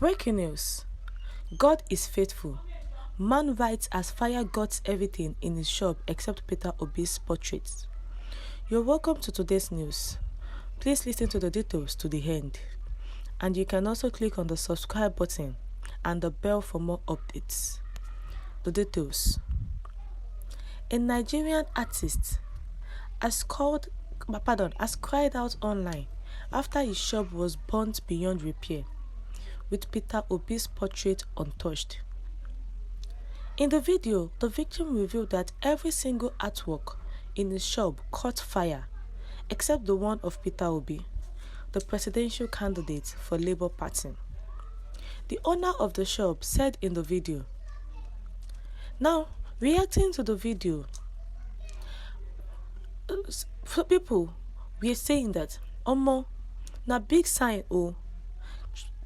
Breaking news. God is faithful. Man writes as fire guts everything in his shop except Peter Obi's portrait. You're welcome to today's news. Please listen to the details to the end. And you can also click on the subscribe button and the bell for more updates. The details. A Nigerian artist has cried out online after his shop was burnt beyond repair, with Peter Obi's portrait untouched. In the video, the victim revealed that every single artwork in his shop caught fire, except the one of Peter Obi, the presidential candidate for Labour Party. The owner of the shop said in the video. Now, reacting to the video, people were saying that, Omo, na big sign, oh.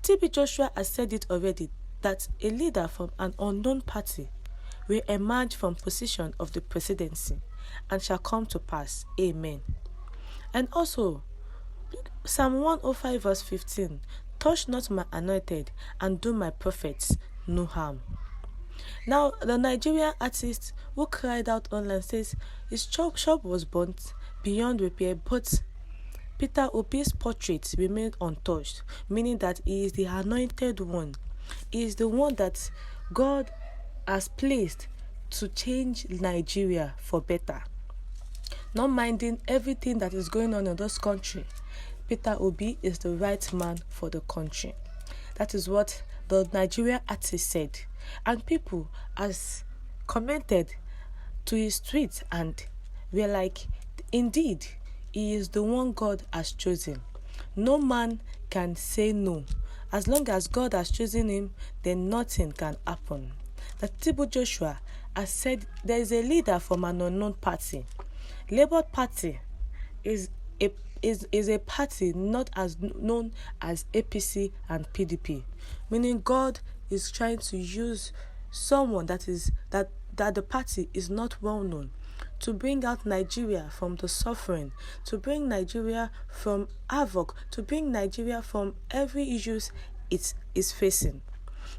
TB Joshua has said it already, that a leader from an unknown party will emerge from position of the presidency and shall come to pass. Amen. And also, Psalm 105 verse 15, touch not my anointed and do my prophets no harm. Now, the Nigerian artist who cried out online says his shop was burnt beyond repair, but Peter Obi's portrait remained untouched, meaning that he is the anointed one. He is the one that God has placed to change Nigeria for better. Not minding everything that is going on in this country, Peter Obi is the right man for the country. That is what the Nigerian artist said. And people has commented to his tweets and were like, indeed, he is the one God has chosen. No man can say no. As long as God has chosen him, then nothing can happen. That TB Joshua has said there is a leader from an unknown party. Labour Party is a party not as known as APC and PDP, meaning God is trying to use someone that the party is not well known to bring out Nigeria from the suffering, to bring Nigeria from havoc, to bring Nigeria from every issues it is facing.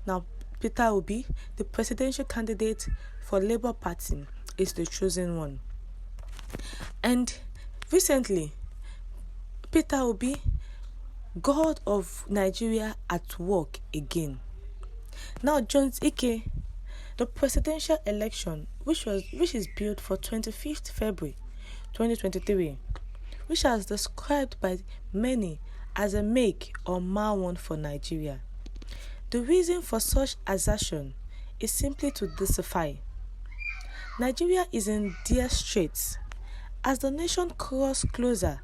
Now, Peter Obi, the presidential candidate for Labour Party, is the chosen one. And recently, Peter Obi, God of Nigeria at work again. Now, John Ike, the presidential election, which is built for 25th February 2023, which is described by many as a make or mar one for Nigeria. The reason for such assertion is simply to decipher. Nigeria is in dire straits as the nation draws closer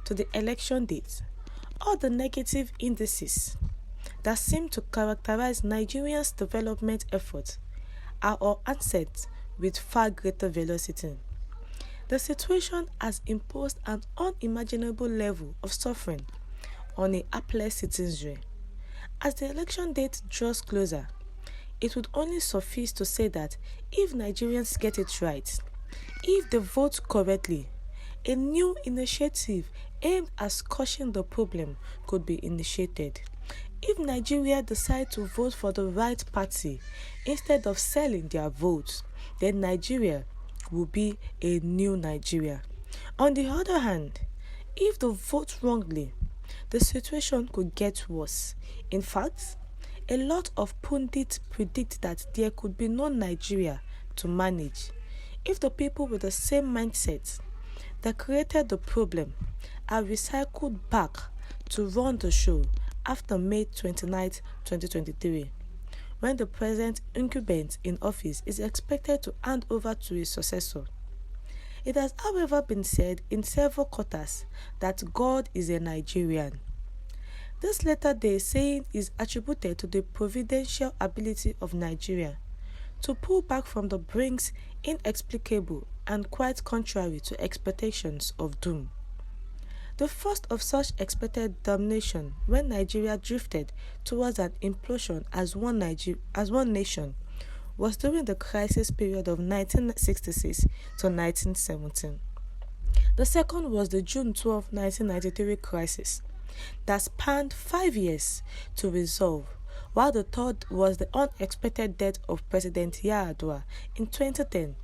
to the election date. All the negative indices that seem to characterize Nigeria's development efforts are all answered with far greater velocity. The situation has imposed an unimaginable level of suffering on a hapless citizenry. As the election date draws closer, it would only suffice to say that if Nigerians get it right, if they vote correctly, a new initiative aimed at squashing the problem could be initiated. If Nigeria decide to vote for the right party instead of selling their votes, then Nigeria will be a new Nigeria. On the other hand, if they vote wrongly, the situation could get worse. In fact, a lot of pundits predict that there could be no Nigeria to manage if the people with the same mindset that created the problem are recycled back to run the show after May 29, 2023, when the present incumbent in office is expected to hand over to his successor. It has, however, been said in several quarters that God is a Nigerian. This latter-day saying is attributed to the providential ability of Nigeria to pull back from the brink inexplicable and quite contrary to expectations of doom. The first of such expected damnation when Nigeria drifted towards an implosion as one nation was during the crisis period of 1966 to 1917. The second was the June 12, 1993 crisis that spanned 5 years to resolve, while the third was the unexpected death of President Yar'Adua in 2010,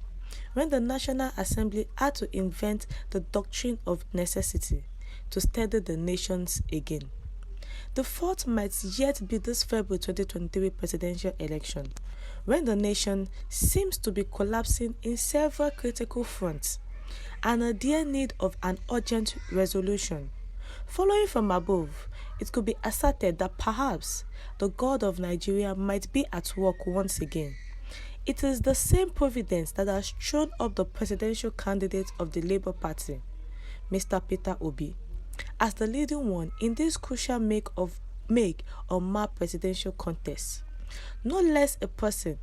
when the National Assembly had to invent the doctrine of necessity to steady the nations again. The fourth might yet be this February 2023 presidential election, when the nation seems to be collapsing in several critical fronts and a dire need of an urgent resolution. Following from above, it could be asserted that perhaps the God of Nigeria might be at work once again. It is the same providence that has thrown up the presidential candidate of the Labour Party, Mr. Peter Obi, as the leading one in this crucial make or mar presidential contest. No less a person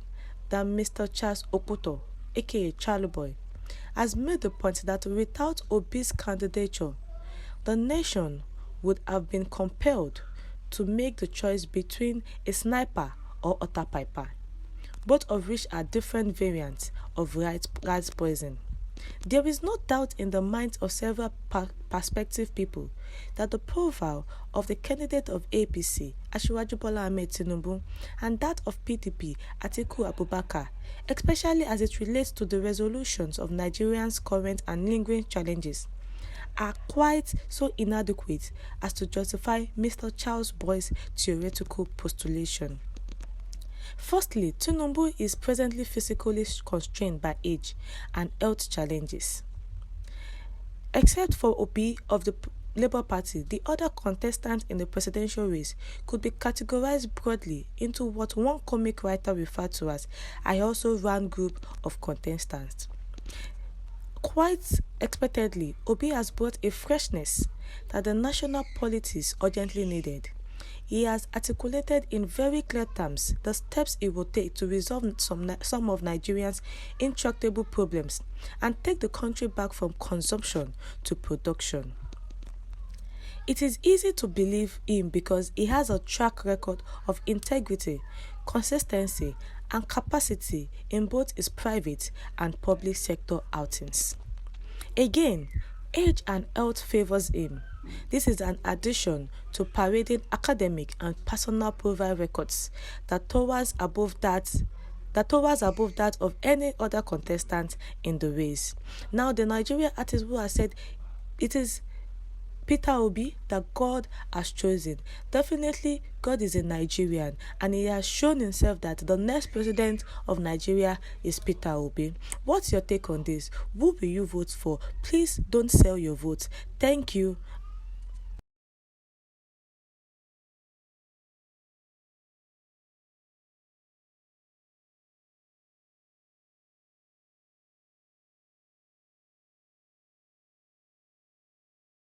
than Mr. Charles Okuto, aka Charlie Boy, has made the point that without Obi's candidature, the nation would have been compelled to make the choice between a sniper or a tapiper, both of which are different variants of rat poison. There is no doubt in the minds of several prospective people that the profile of the candidate of APC, Asiwaju Bola Ahmed Tinubu, and that of PDP, Atiku Abubakar, especially as it relates to the resolutions of Nigerians' current and lingering challenges, are quite so inadequate as to justify Mr. Charles Boy's theoretical postulation. Firstly, Tinubu is presently physically constrained by age and health challenges. Except for Obi of the Labour Party, the other contestants in the presidential race could be categorized broadly into what one comic writer referred to as "I also ran group of contestants." Quite expectedly, Obi has brought a freshness that the national politics urgently needed. He has articulated in very clear terms the steps he will take to resolve some of Nigerians' intractable problems and take the country back from consumption to production. It is easy to believe him because he has a track record of integrity, consistency, and capacity in both his private and public sector outings. Again, age and health favors him. This is an addition to parading academic and personal profile records that towers above that of any other contestant in the race. Now, the Nigerian artist who has said it is Peter Obi that God has chosen. Definitely, God is a Nigerian, and he has shown himself that the next president of Nigeria is Peter Obi. What's your take on this? Who will you vote for? Please don't sell your vote. Thank you